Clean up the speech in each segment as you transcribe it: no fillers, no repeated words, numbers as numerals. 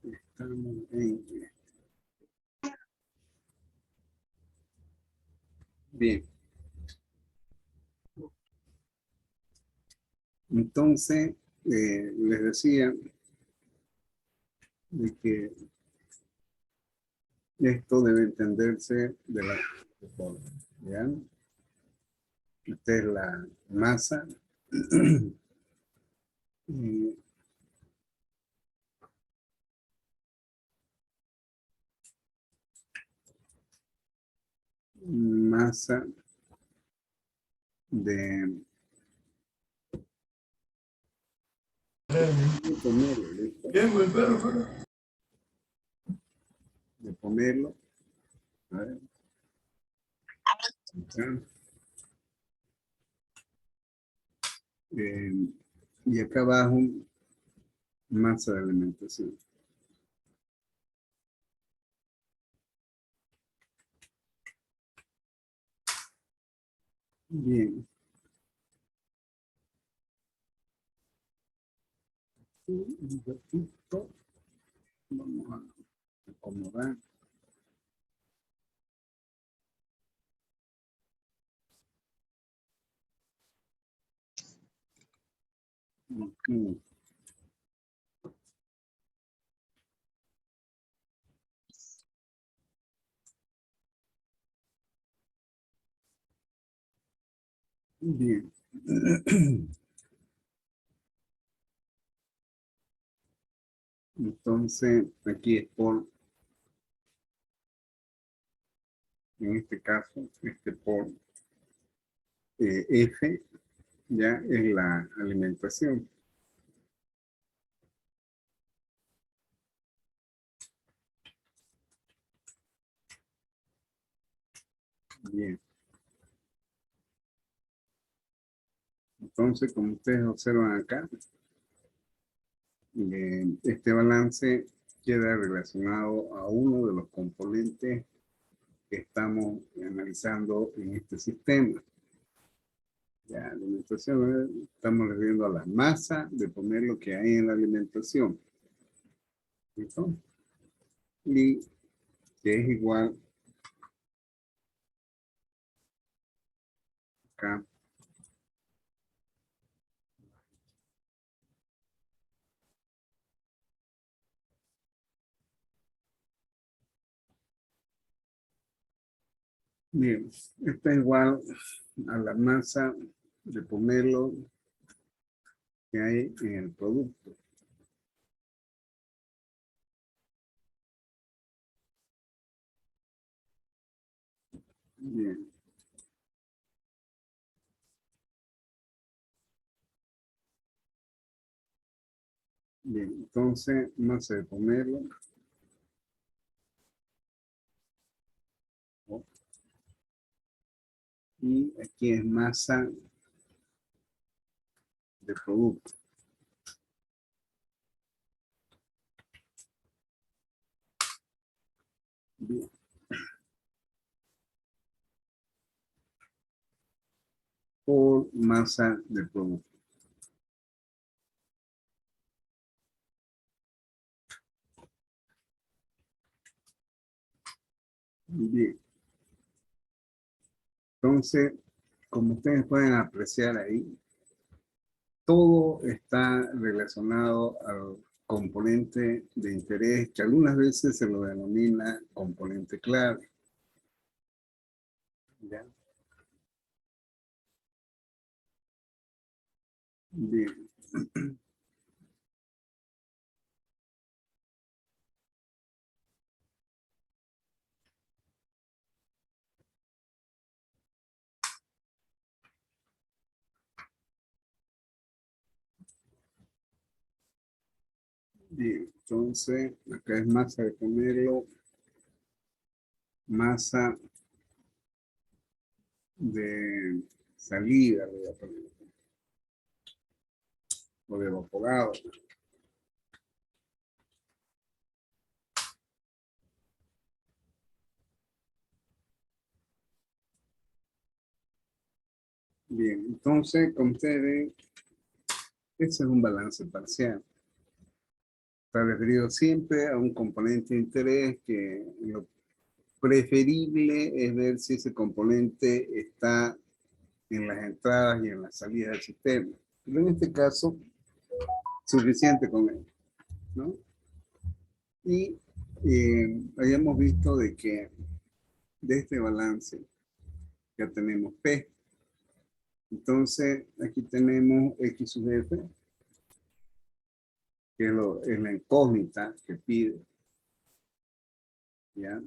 Estamos en... Bien. Entonces, les decía de que esto debe entenderse de la forma, ¿ya? Esta es la masa. eh, masa de pomelo, ¿listo? De pomelo. A ver. Y acá abajo, masa de alimentación. Bien. Un ratito. Vamos a acomodar. Aquí. Bien. Entonces, aquí es por, en este caso, por F, ya es la alimentación. Bien. Entonces, como ustedes observan acá, este balance queda relacionado a uno de los componentes que estamos analizando en este sistema. Ya, alimentación, estamos refiriendo a la masa de poner lo que hay en la alimentación. ¿Listo? Y que es igual acá. Bien, esta es igual a la masa de pomelo que hay en el producto. Bien. Bien, entonces masa de pomelo. Y aquí es masa de producto. Bien. Por masa de producto. Bien. Entonces, como ustedes pueden apreciar ahí, todo está relacionado al componente de interés, que algunas veces se lo denomina componente clave. ¿Ya? Bien. Bien, entonces acá es masa de pomelo, masa de salida, voy a poner, o de evaporado. Bien, entonces, como ustedes ven, ese es un balance parcial. Está referido siempre a un componente de interés que lo preferible es ver si ese componente está en las entradas y en las salidas del sistema. Pero en este caso, suficiente con él, ¿no? Y habíamos visto de que de este balance ya tenemos P. Entonces, aquí tenemos X sub F, que es la incógnita que pide. ¿Ya?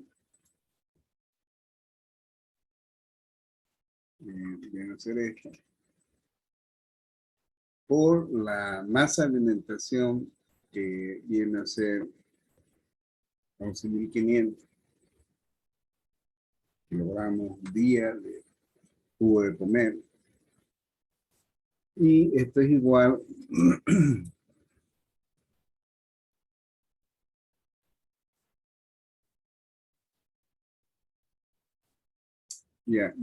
Viene a ser esto. Por la masa de alimentación que viene a ser 11.500 kilogramos día de jugo de comer. Y esto es igual ya,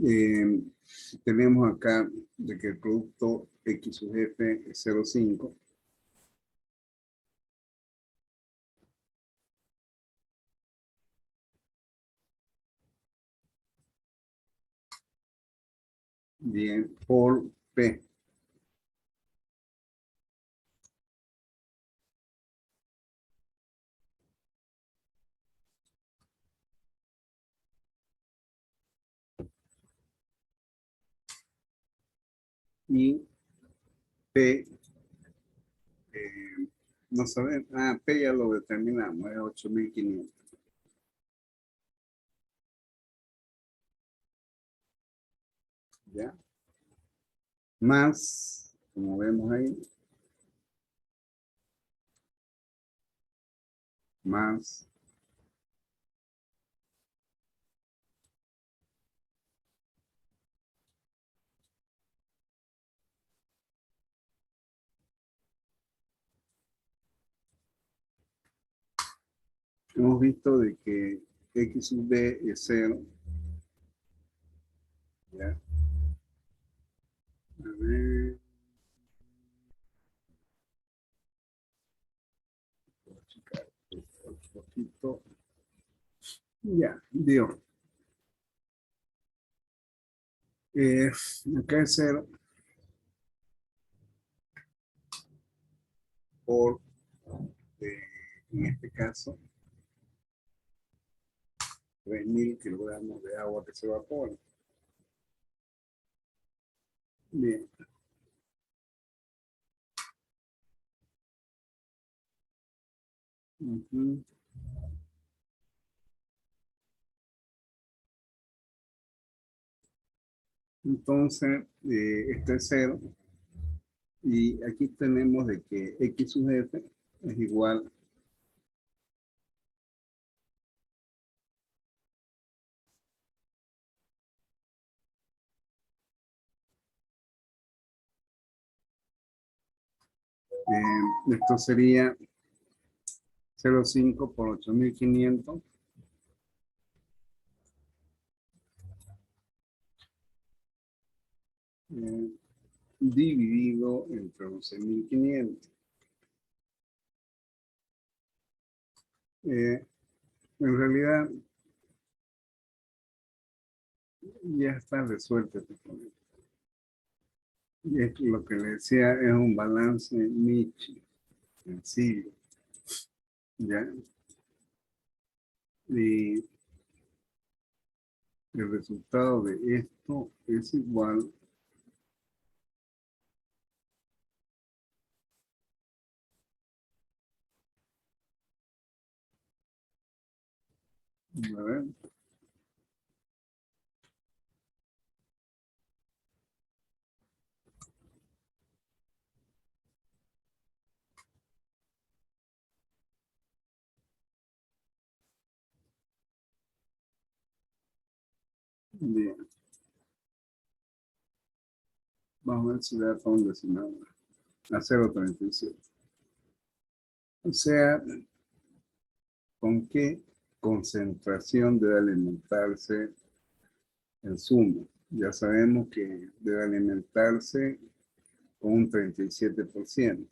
tenemos acá de que el producto X sub F es 0,5. Bien, por P. Y P, no sabemos, P ya lo determinamos, es 8.500. ¿Ya? Más, como vemos ahí, más hemos visto de que X sub B es 0. ¿Ya? A ver, voy a checar un poquito. Ya, dio. Acá es 0 por, en este caso, 3.000 kilogramos de agua que se evapora. Bien. Ujú. Entonces, este es 0. Y aquí tenemos de que X sub F es igual esto sería 0,5 por 8.500 dividido entre 11.500. En realidad ya está resuelto este problema. Y es lo que le decía, es un balance Michi, sencillo. ¿Ya? Y el resultado de esto es igual a ver, bien, vamos a ver si da para un decimal a 0,37. O sea, ¿con qué concentración debe alimentarse el zumo? Ya sabemos que debe alimentarse con un 37%.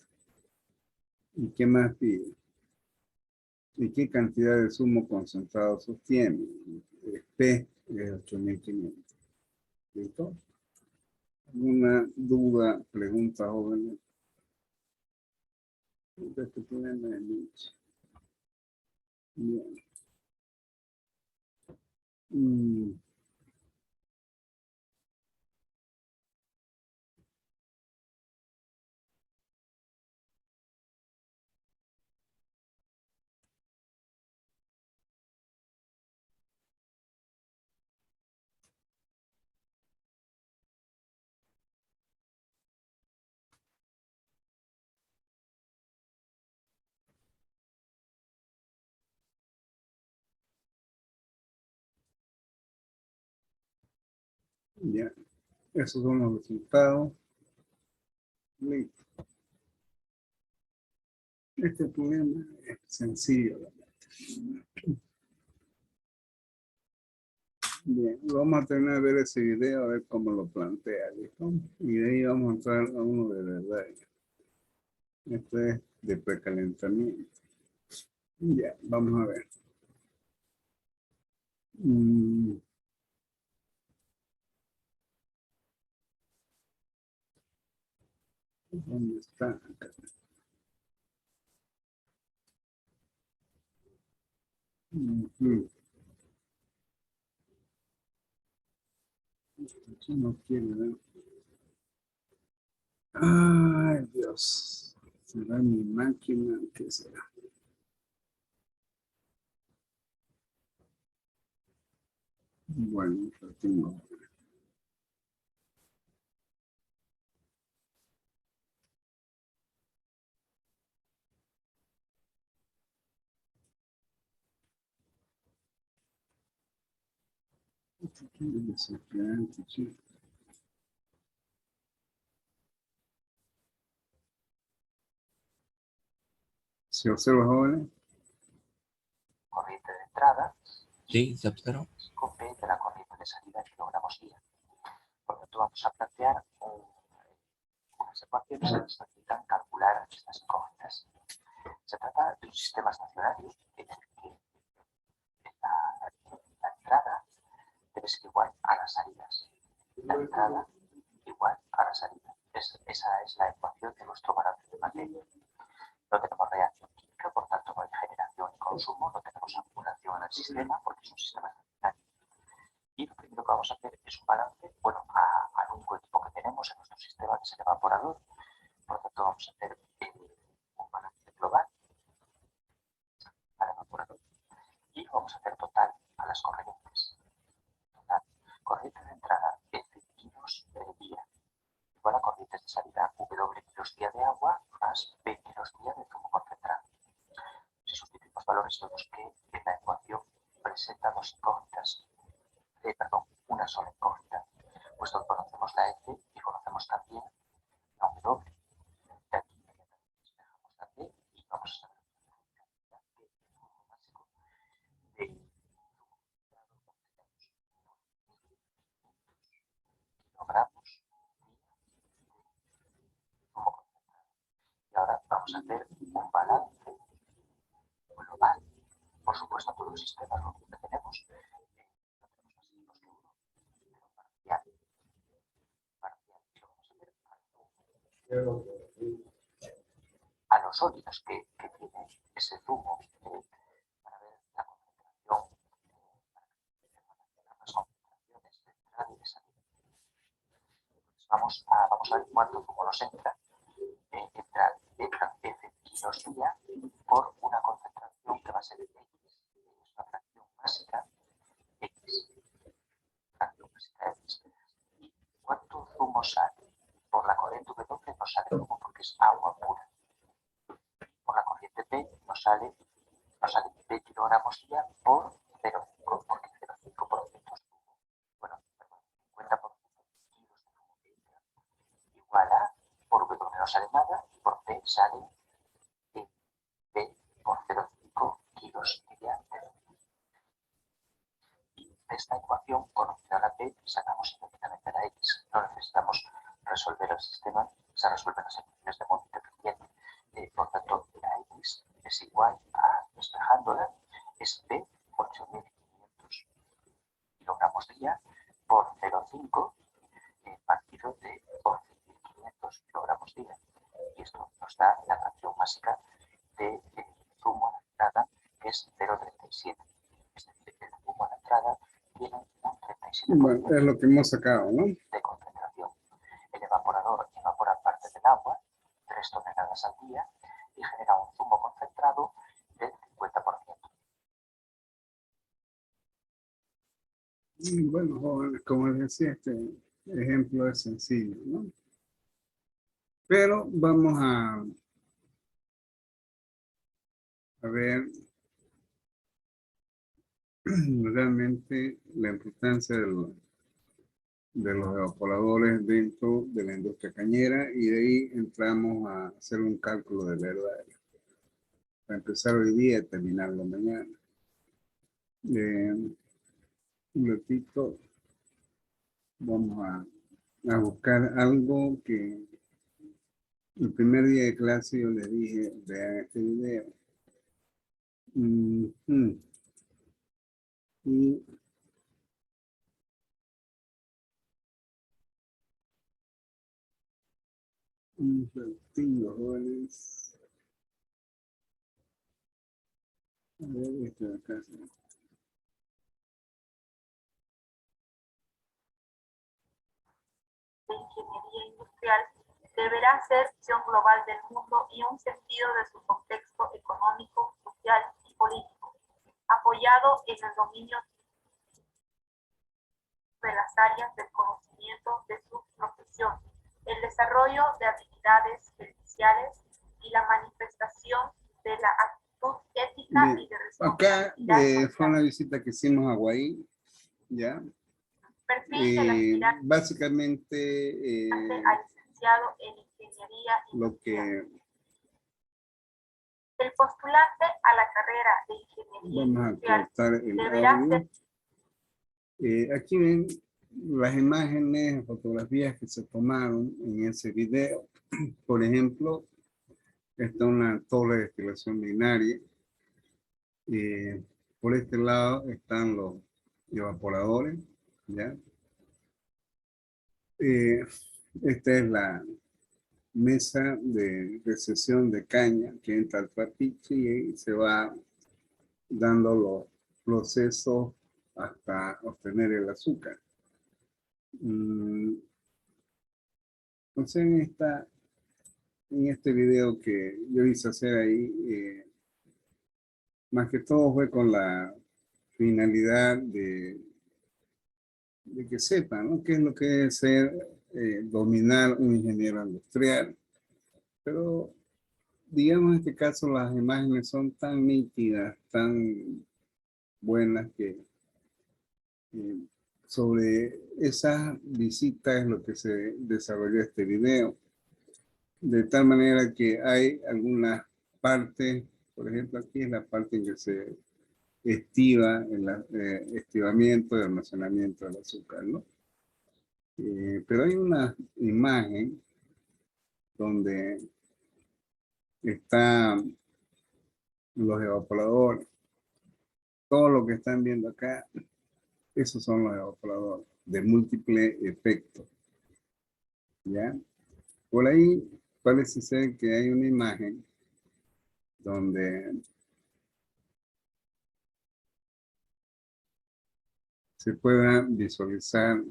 ¿Y qué más pide? ¿Y qué cantidad de zumo concentrado sostiene? P es 8500. ¿Listo? ¿Alguna duda, pregunta, jóvenes? Este problema de Nietzsche. Bien. Ya, esos son los resultados. Listo. Este problema es sencillo. Bien, vamos a terminar de ver ese video, a ver cómo lo plantea, ¿listo? Y de ahí vamos a entrar a uno de verdad. Esto es de precalentamiento. Ya, vamos a ver. ¿Dónde está? Acá. Esto no quiere ver. Ay, Dios. ¿Será mi máquina? ¿Qué será? Bueno, lo tengo. Esto quiere desesperante, chico. ¿Se observa, jóvenes? Corriente de entrada. Sí, se observa. Con P de la corriente de salida en kilogramos día. Por lo tanto, vamos a plantear unas ecuaciones que nos permitan calcular estas incógnitas. Se trata de un sistema estacionario en el que la entrada debe ser igual a las salidas. La entrada igual a la salida. Esa es la ecuación de nuestro balance de materia. No tenemos reacción química, por tanto no hay generación y consumo, no tenemos acumulación en el sistema porque es un sistema estacionario. Y lo primero que vamos a hacer es un balance, bueno, al único equipo que tenemos en nuestro sistema, que es el evaporador. Por lo tanto, vamos a hacer un balance global al evaporador. Y vamos a hacer total a las corrientes. Total, corriente de entrada F kilos día, igual a corrientes de salida W kilos día de agua más P kilos día de zumo concentrado. Si sustituimos valores vemos que en la ecuación presenta dos incógnitas. Una sola incógnita, puesto que conocemos la F y conocemos también la W. De aquí despejamos la P y vamos a saber la cantidad que es el número básico de kilogramos como concentrado. Y ahora vamos a hacer un balance global. Por supuesto, todos los sistemas lo que tenemos no tenemos más equipos que uno, pero parcial. Y lo vamos a hacer a los sólidos que tiene ese zumo para ver la concentración, las concentraciones de entrada y de salida. Entonces vamos a ver cuánto zumo nos entra. Entra F kilos día por una concentración que va a ser X. Es una fracción básica X. Fracción básica X. ¿Y cuánto zumo sale? Por la corriente W no sale zumo porque es agua pura. Por la corriente P nos sale P kilogramos día por 0,5, porque 0,5% es zumo. Bueno, perdón, 50% de kilos de zumo que entra. Igual a, por W no sale nada, y por P sale P por 0,5 kilos día de zumo. Y de esta ecuación, conocida la P, sacamos inmediatamente la X. No necesitamos resolver el sistema, se resuelven las ecuaciones de modo independiente. Por tanto, la X es igual a despejándola es de 8.500 kilogramos día por 0,5 partido de 11.500 kilogramos día. Y esto nos da la fracción básica de zumo a la entrada, que es 0,37. Es decir, el zumo a la entrada tiene un 37% Bueno, es lo que hemos sacado, ¿no? de concentración. El evaporador evapora parte del agua, 3 toneladas al día, y genera un zumo concentrado del 50%. Y bueno, jóvenes, como les decía, este ejemplo es sencillo, ¿no? Pero vamos a ver realmente la importancia de los evaporadores dentro de la industria cañera, y de ahí entramos a hacer un cálculo de verdad. Para empezar hoy día y terminarlo mañana. Un ratito vamos a buscar algo que el primer día de clase yo les dije, vean este video. Y un ratito, jóvenes. A ver, esto de acá. De ingeniería industrial deberá ser visión global del mundo y un sentido de su contexto económico, social y político, apoyado en el dominio de las áreas del conocimiento de su profesión, el desarrollo de habilidades gerenciales y la manifestación de la actitud ética Bien. y de Acá responsabilidad fue una visita que hicimos a Hawaii, ¿ya? Perfil del aspirante Básicamente a licenciado en ingeniería lo industrial. que El postulante a la carrera de ingeniería vamos a industrial cortar el deberá audio. ser Aquí ven las imágenes, fotografías que se tomaron en ese video. Por ejemplo, está una torre de destilación binaria. Por este lado están los evaporadores, ¿ya? Esta es la mesa de recesión de caña que entra al trapiche y se va dando los procesos hasta obtener el azúcar. Entonces en este video que yo hice hacer ahí, más que todo fue con la finalidad de que sepan, ¿no?, qué es lo que es ser, dominar un ingeniero industrial. Pero digamos en este caso las imágenes son tan nítidas, tan buenas que sobre esa visita es lo que se desarrolló este video. De tal manera que hay algunas partes, por ejemplo aquí es la parte en que se estiva, el estivamiento y almacenamiento del azúcar, ¿no? Pero hay una imagen donde están los evaporadores. Todo lo que están viendo acá, esos son los evaporadores de múltiple efecto, ¿ya? Por ahí parece ser que hay una imagen donde se pueda visualizar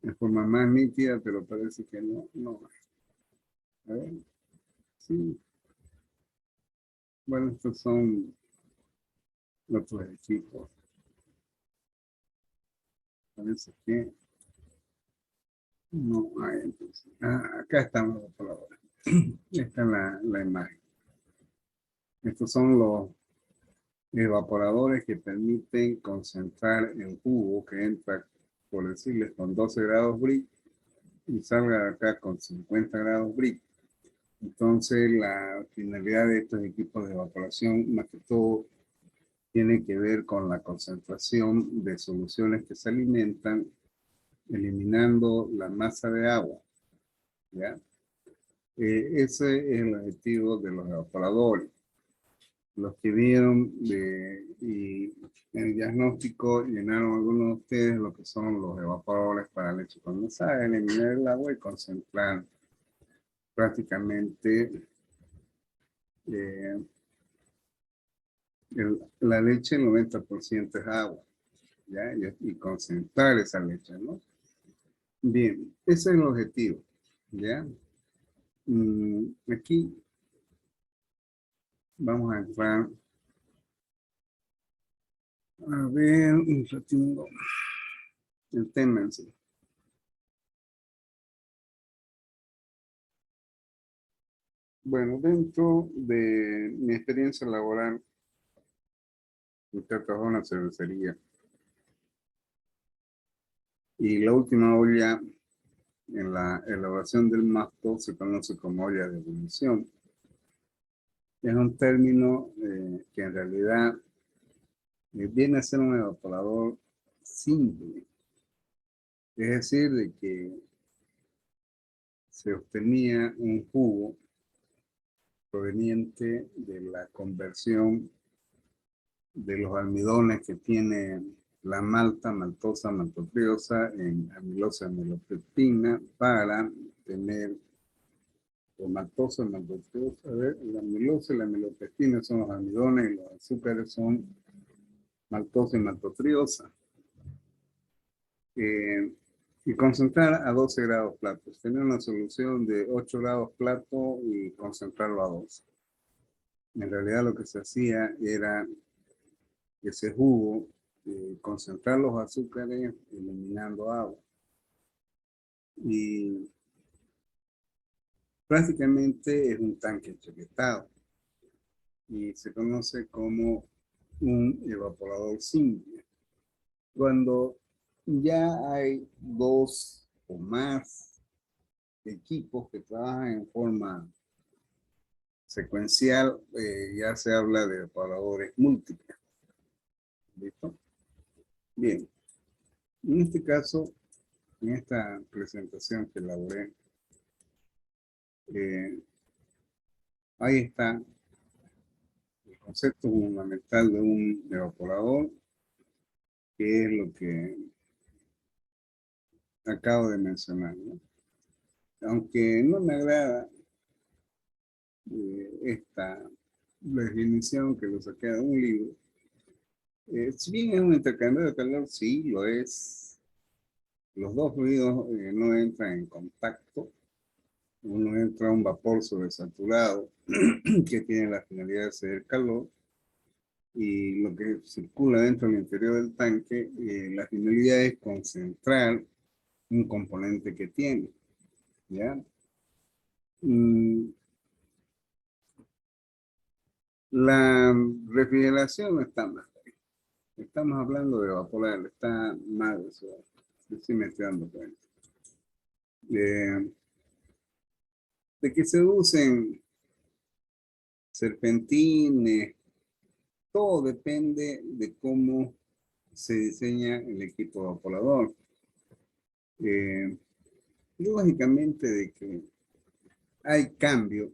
de forma más nítida, pero parece que no. A ver, sí. Bueno, estos son otros equipos. Parece que no hay. Entonces. Acá estamos los evaporadores. Esta es la imagen. Estos son los evaporadores que permiten concentrar el jugo que entra, por decirles, con 12 grados Brix y salga de acá con 50 grados Brix. Entonces, la finalidad de estos equipos de evaporación, más que todo, tiene que ver con la concentración de soluciones que se alimentan, eliminando la masa de agua, ¿ya? Ese es el objetivo de los evaporadores. Los que vieron y en el diagnóstico llenaron algunos de ustedes lo que son los evaporadores para leche condensada, eliminar el agua y concentrar prácticamente la leche, el 90% es agua, ¿ya? Y concentrar esa leche, ¿no? Bien, ese es el objetivo, ¿ya? Aquí vamos a entrar a ver un ratito el tema en sí. Bueno, dentro de mi experiencia laboral, usted trabajó en una cervecería. Y la última olla en la elaboración del masto se conoce como olla de ebullición. Es un término que en realidad viene a ser un evaporador simple. Es decir, de que se obtenía un jugo proveniente de la conversión de los almidones que tiene la malta, maltosa, maltotriosa en amilosa, amilopectina para tener o maltosa, maltotriosa. A ver, la amilosa y la amilopectina son los almidones y los azúcares son maltosa y maltotriosa. Y concentrar a 12 grados platos. Tener una solución de 8 grados plato y concentrarlo a 12. En realidad lo que se hacía era ese jugo, concentrar los azúcares eliminando agua. Y prácticamente es un tanque chaquetado y se conoce como un evaporador simple. Cuando ya hay 2 o más equipos que trabajan en forma secuencial, ya se habla de evaporadores múltiples. ¿Listo? Bien. En este caso, en esta presentación que elaboré, ahí está el concepto fundamental de un evaporador, que es lo que acabo de mencionar, ¿no? Aunque no me agrada esta definición que lo saqué de un libro, si bien es un intercambio de calor, sí, lo es. Los dos fluidos no entran en contacto. Uno entra a un vapor sobresaturado que tiene la finalidad de ceder calor, y lo que circula dentro del interior del tanque, la finalidad es concentrar un componente que tiene, ¿ya? La refrigeración no está mal. Estamos hablando de evaporar, está mal eso. Sí me estoy dando cuenta. De que se usen serpentines, todo depende de cómo se diseña el equipo evaporador. Lógicamente de que hay cambio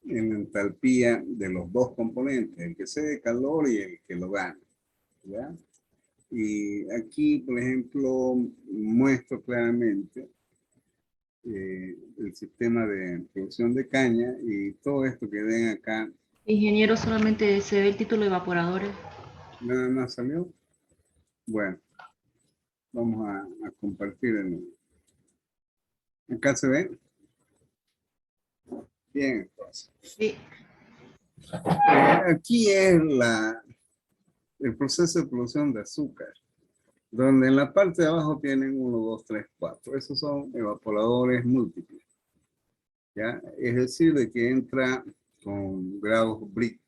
en la entalpía de los dos componentes, el que cede calor y el que lo gana, ¿ya? Y aquí, por ejemplo, muestro claramente el sistema de producción de caña y todo esto que ven acá. Ingeniero, solamente se ve el título de evaporadores. Nada más salió. Bueno, vamos a compartir el... Acá se ve. Bien, entonces. Sí. Aquí es el proceso de producción de azúcar, donde en la parte de abajo tienen 1, 2, 3, 4. Esos son evaporadores múltiples, ¿ya? Es decir, de que entra con grados Brix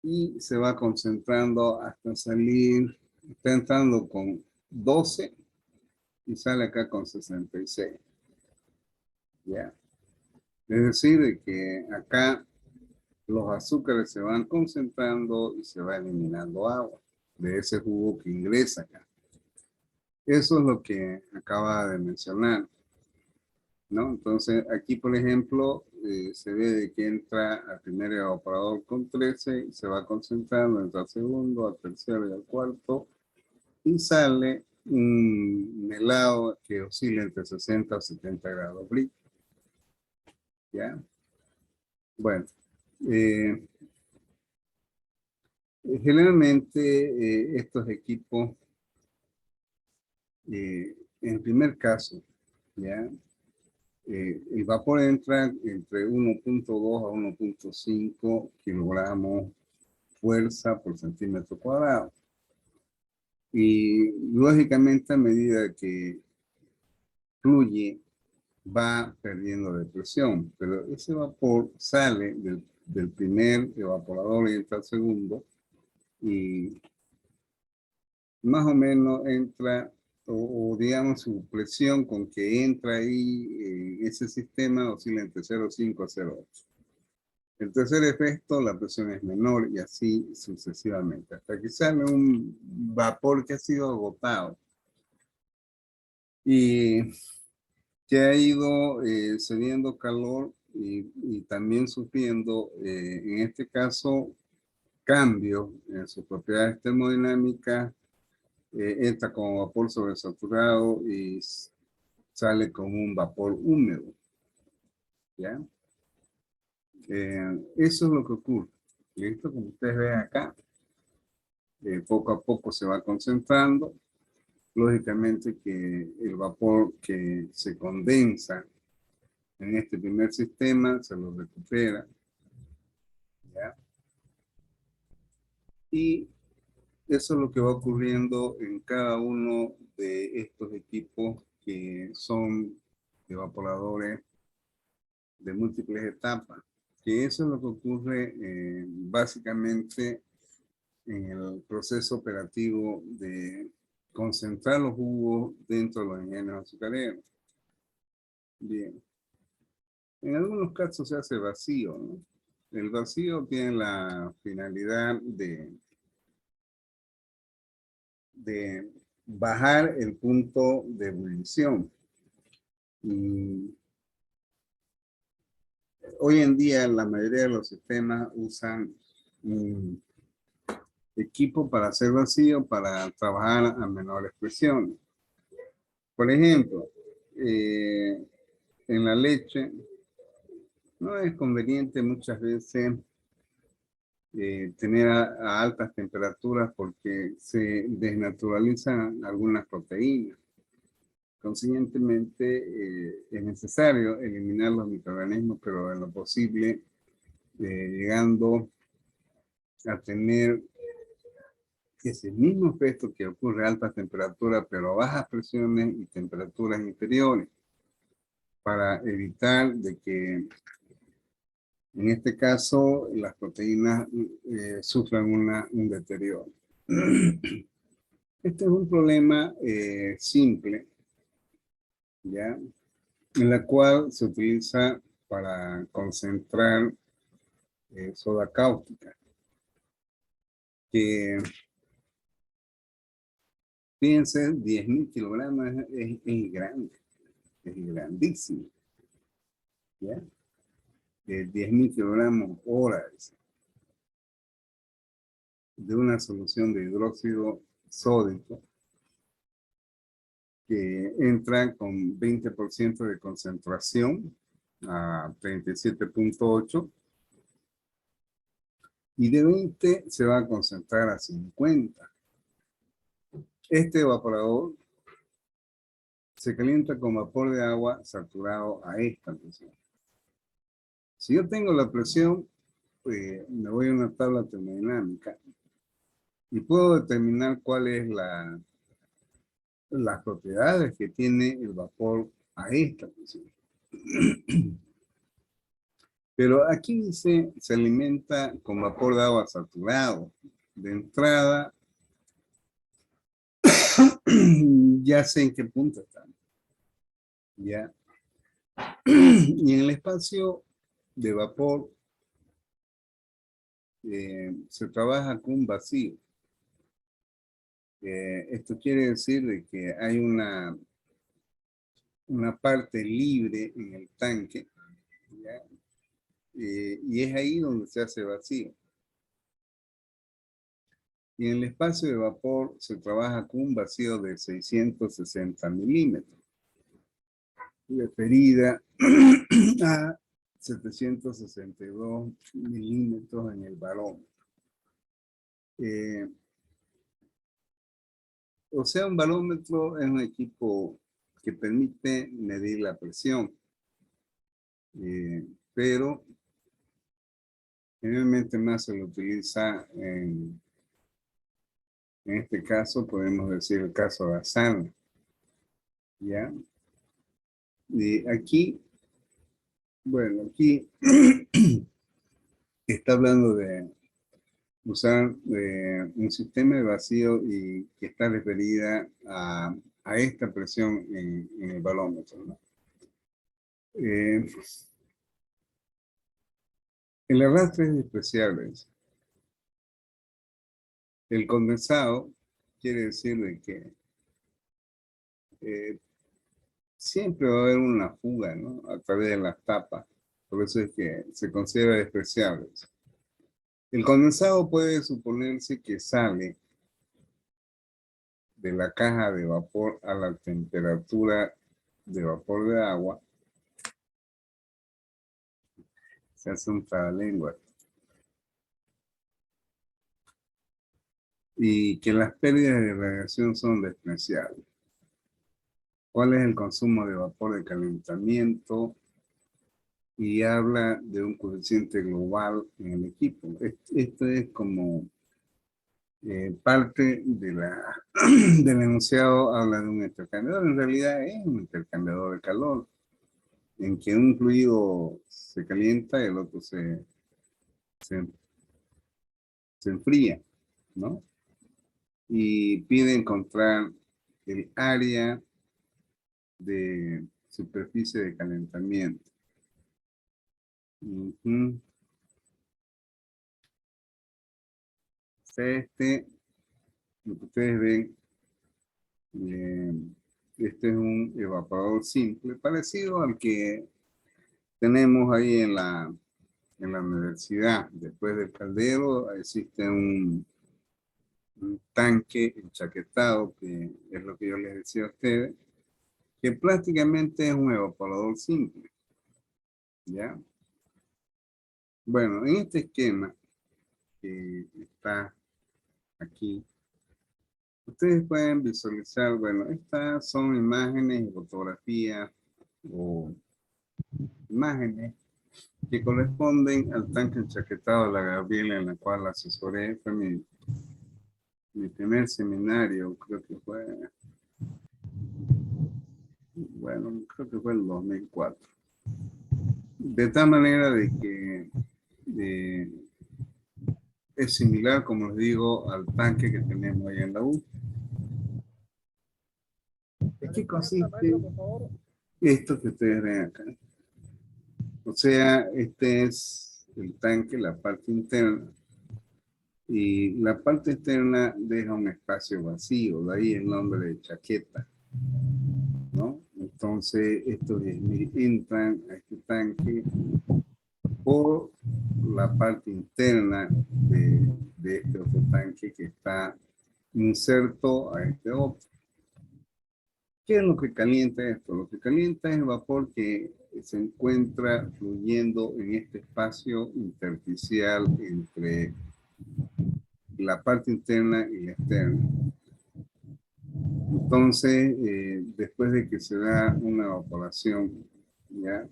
y se va concentrando hasta salir, está entrando con 12 y sale acá con 66, ¿ya? Es decir, de que acá los azúcares se van concentrando y se va eliminando agua de ese jugo que ingresa acá. Eso es lo que acaba de mencionar. ¿no? Entonces, aquí, por ejemplo, se ve de que entra al primer evaporador con 13, y se va concentrando, entra al segundo, al tercero y al cuarto, y sale un helado que oscila entre 60 a 70 grados Brix. ¿Ya? Bueno, eh, generalmente estos equipos, en primer caso, ¿ya? El vapor entra entre 1.2 a 1.5 kilogramos fuerza por centímetro cuadrado. Y lógicamente a medida que fluye, va perdiendo de presión, pero ese vapor sale del primer evaporador y entra al segundo, y más o menos entra, o digamos su presión con que entra ahí ese sistema oscila entre 0,5 a 0,8. El tercer efecto, la presión es menor y así sucesivamente, hasta que sale un vapor que ha sido agotado y que ha ido cediendo calor y también sufriendo, en este caso, cambios en sus propiedades termodinámicas, entra como vapor sobresaturado y sale como un vapor húmedo, ¿ya? Eso es lo que ocurre. ¿Listo? Como ustedes ven acá, poco a poco se va concentrando. Lógicamente que el vapor que se condensa en este primer sistema se lo recupera, ¿ya? Y eso es lo que va ocurriendo en cada uno de estos equipos que son evaporadores de múltiples etapas. Que eso es lo que ocurre básicamente en el proceso operativo de concentrar los jugos dentro de los ingenios azucareros. Bien. En algunos casos se hace vacío, ¿no? El vacío tiene la finalidad de bajar el punto de ebullición. Y hoy en día la mayoría de los sistemas usan un equipo para hacer vacío para trabajar a menores presiones. Por ejemplo, en la leche no es conveniente muchas veces tener a altas temperaturas porque se desnaturalizan algunas proteínas. Consiguientemente, es necesario eliminar los microorganismos, pero en lo posible, llegando a tener ese mismo efecto que ocurre a altas temperaturas, pero a bajas presiones y temperaturas inferiores, para evitar de que, en este caso, las proteínas sufran un deterioro. Este es un problema simple, ¿ya? En la cual se utiliza para concentrar soda cáustica, que fíjense, 10.000 kilogramos es grande, es grandísimo, ¿ya? 10.000 kilogramos horas de una solución de hidróxido sódico que entra con 20% de concentración a 37.8, y de 20 se va a concentrar a 50. Este evaporador se calienta con vapor de agua saturado a esta presión. Si yo tengo la presión, me voy a una tabla termodinámica y puedo determinar cuál es las propiedades que tiene el vapor a esta presión. Pero aquí dice, se alimenta con vapor de agua saturado. De entrada, ya sé en qué punto está. ¿Ya? Y en el espacio de vapor se trabaja con vacío. Esto quiere decir de que hay una una parte libre en el tanque, ¿ya? Y es ahí donde se hace vacío. Y en el espacio de vapor se trabaja con un vacío de 660 milímetros, referida a 762 milímetros en el barómetro. O sea, un barómetro es un equipo que permite medir la presión, pero generalmente más se lo utiliza en este caso, podemos decir el caso de Asana, ¿ya? Y aquí, bueno, aquí está hablando de usar un sistema de vacío y que está referida a esta presión en el barómetro, ¿no? El arrastre es despreciable. El condensado quiere decir de que siempre va a haber una fuga, ¿no? A través de las tapas. Por eso es que se considera despreciable. El condensado puede suponerse que sale de la caja de vapor a la temperatura de vapor de agua. Se hace un trabalengua. Y que las pérdidas de radiación son despreciables. ¿Cuál es el consumo de vapor de calentamiento? Y habla de un coeficiente global en el equipo. Esto es como parte de del enunciado, habla de un intercambiador. En realidad es un intercambiador de calor, en que un fluido se calienta y el otro se enfría, ¿no? Y pide encontrar el área de superficie de calentamiento. Lo que ustedes ven, este es un evaporador simple, parecido al que tenemos ahí en la universidad. Después del caldero existe un tanque enchaquetado, que es lo que yo les decía a ustedes, que prácticamente es un evaporador simple, ¿ya? Bueno, en este esquema que está aquí, ustedes pueden visualizar, bueno, estas son imágenes y fotografías o imágenes que corresponden al tanque enchaquetado de la Gabriela, en la cual asesoré. Fue mi primer seminario, creo que fue, bueno, creo que fue el 2004. De tal manera de que es similar, como les digo, al tanque que tenemos ahí en la U. ¿En qué consiste esto que ustedes ven acá? O sea, este es el tanque, la parte interna. Y la parte externa deja un espacio vacío, de ahí el nombre de chaqueta, ¿no? Entonces, estos entran a este tanque por la parte interna de este otro tanque que está inserto a este otro. ¿Qué es lo que calienta esto? Lo que calienta es el vapor que se encuentra fluyendo en este espacio intersticial entre la parte interna y la externa. Entonces, después de que se da una evaporación, ¿ya?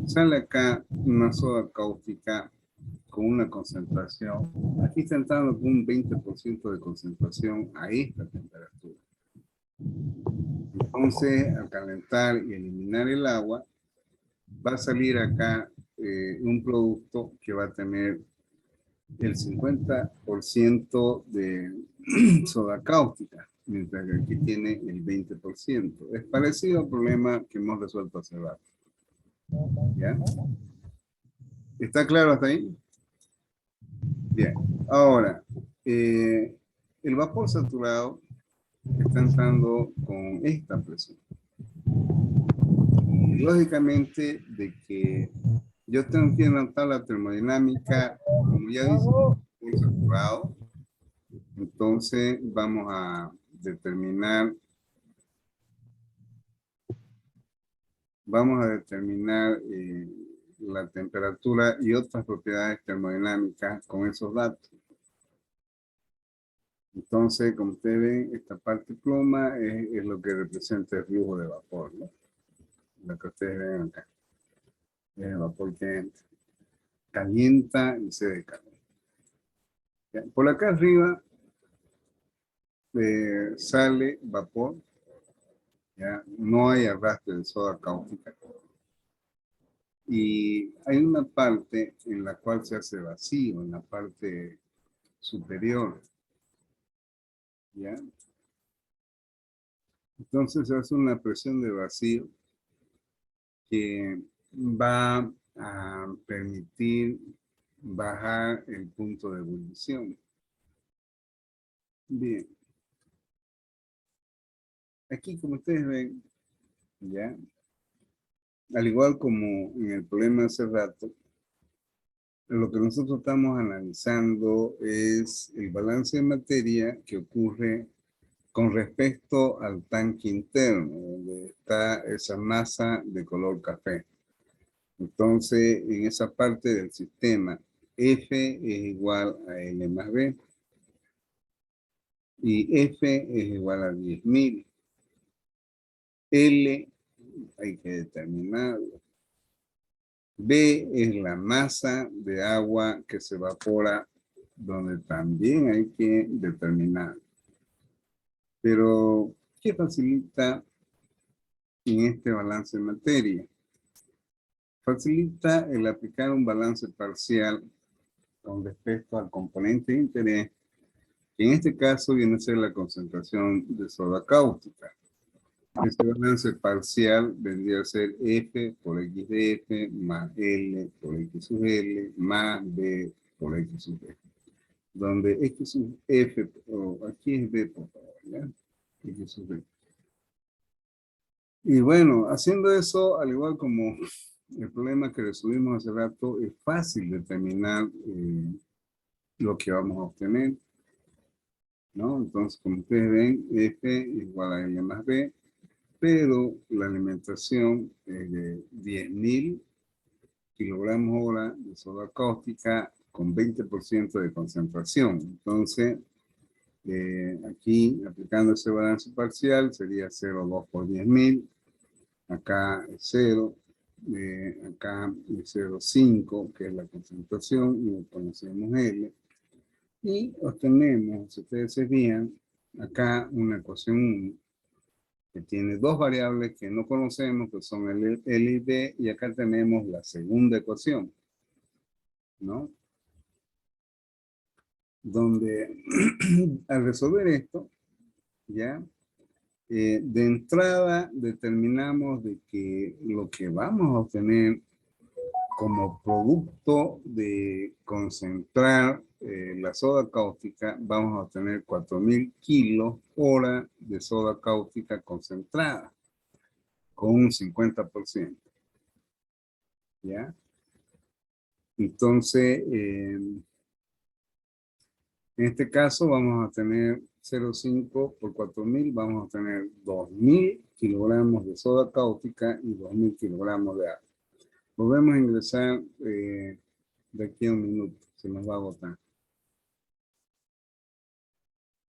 Sale acá una soda cáustica con una concentración. Aquí está entrando con un 20% de concentración a esta temperatura. Entonces, al calentar y eliminar el agua, va a salir acá un producto que va a tener el 50% de soda cáustica, mientras que aquí tiene el 20%. Es parecido al problema que hemos resuelto hace rato. ¿Ya? ¿Está claro hasta ahí? Bien. Ahora, el vapor saturado está entrando con esta presión. lógicamente de que yo tengo que ir a la tabla termodinámica, como ya dice, un saturado. Entonces vamos a determinar la temperatura y otras propiedades termodinámicas con esos datos. Entonces, como ustedes ven, esta parte pluma es lo que representa el flujo de vapor, ¿no? Lo que ustedes ven acá. Es el vapor que entra. Calienta y se decalienta. Ya, por acá arriba sale vapor. Ya, no hay arrastre de soda cáustica. Y hay una parte en la cual se hace vacío, en la parte superior. ¿Ya? Entonces se hace una presión de vacío que va a permitir bajar el punto de ebullición. Bien. Aquí, como ustedes ven, ya, al igual como en el problema hace rato, lo que nosotros estamos analizando es el balance de materia que ocurre con respecto al tanque interno, donde está esa masa de color café. Entonces, en esa parte del sistema, F es igual a L más B. Y F es igual a 10.000. L hay que determinarlo. B es la masa de agua que se evapora, donde también hay que determinar. Pero, ¿qué facilita en este balance de materia? Facilita el aplicar un balance parcial con respecto al componente de interés, que en este caso viene a ser la concentración de soda cáustica. Este balance parcial vendría a ser F por X de F más L por X sub L más B por X sub B. Donde X sub F, o aquí es B por favor, ¿ya? X sub B. Y bueno, haciendo eso, al igual como el problema que resolvimos hace rato, es fácil determinar lo que vamos a obtener, ¿no? Entonces, como ustedes ven, F igual a L más B, pero la alimentación es de 10.000 kilogramos hora de soda cáustica con 20% de concentración. Entonces, aquí, aplicando ese balance parcial, sería 0,2 por 10.000. Acá es 0. Acá es 0,5, que es la concentración, y le conocemos L. Y obtenemos, si ustedes se fijan, acá una ecuación 1, que tiene dos variables que no conocemos, que son el L y B, y acá tenemos la segunda ecuación, ¿no? Donde al resolver esto, ya, de entrada determinamos de que lo que vamos a obtener como producto de concentrar la soda cáustica, vamos a obtener 4.000 kilos hora de soda cáustica concentrada, con un 50%. ¿Ya? Entonces, en este caso vamos a tener 0,5 por 4.000, vamos a tener 2.000 kilogramos de soda cáustica y 2.000 kilogramos de agua. Volvemos a ingresar de aquí a un minuto, se nos va a agotar.